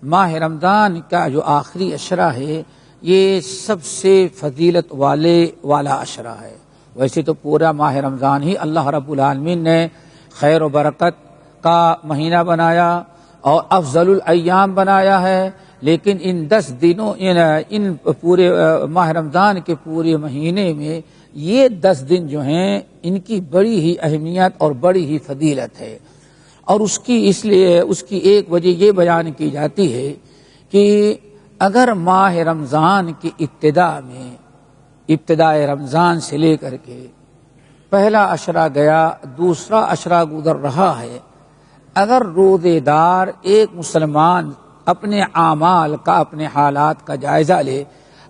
ماہ رمضان کا جو آخری عشرہ ہے یہ سب سے فضیلت والا عشرہ ہے۔ ویسے تو پورا ماہ رمضان ہی اللہ رب العالمین نے خیر و برکت کا مہینہ بنایا اور افضل الایام بنایا ہے، لیکن ان 10 دنوں ان پورے ماہ رمضان کے پورے مہینے میں یہ 10 دن جو ہیں ان کی بڑی ہی اہمیت اور بڑی ہی فضیلت ہے۔ اور اس لیے اس کی ایک وجہ یہ بیان کی جاتی ہے کہ اگر ماہ رمضان کی ابتدائے رمضان سے لے کر کے پہلا عشرہ گیا، دوسرا عشرہ گزر رہا ہے، اگر روزے دار ایک مسلمان اپنے اعمال کا، اپنے حالات کا جائزہ لے،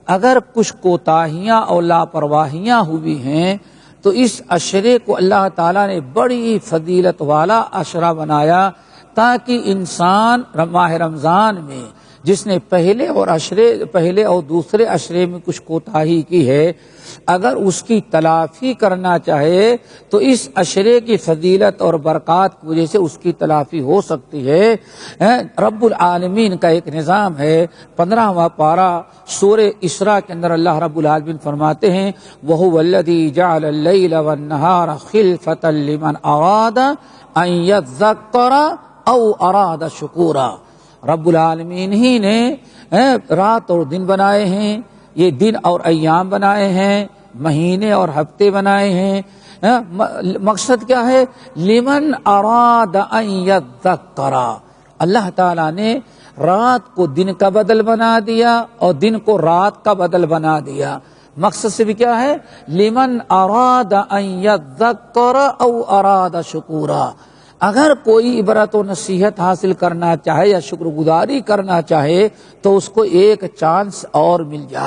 اگر کچھ کوتاہیاں اور لاپرواہیاں ہوئی ہیں تو اس عشرے کو اللہ تعالیٰ نے بڑی فضیلت والا عشرہ بنایا تاکہ انسان ماہ رمضان میں جس نے پہلے اور دوسرے عشرے میں کچھ کوتاہی کی ہے، اگر اس کی تلافی کرنا چاہے تو اس عشرے کی فضیلت اور برکات کی وجہ سے اس کی تلافی ہو سکتی ہے۔ رب العالمین کا ایک نظام ہے، 15واں پارہ سورہ اسراء کے اندر اللہ رب العالمین فرماتے ہیں وَهُوَ الَّذِي جَعَلَ اللَّيْلَ وَالنَّهَارَ خِلْفَةً لِمَنْ أَرَادَ أَنْ يَذَّكَّرَ أَوْ أَرَادَ شُكُورًا۔ رب العالمین ہی نے رات اور دن بنائے ہیں، یہ دن اور ایام بنائے ہیں، مہینے اور ہفتے بنائے ہیں۔ مقصد کیا ہے؟ لمن اراد ان یذکر، اللہ تعالیٰ نے رات کو دن کا بدل بنا دیا اور دن کو رات کا بدل بنا دیا۔ مقصد سے بھی کیا ہے؟ لمن اراد ان یذکر او اراد شکورا، اگر کوئی عبرت و نصیحت حاصل کرنا چاہے یا شکر گزاری کرنا چاہے تو اس کو ایک چانس اور مل جائے۔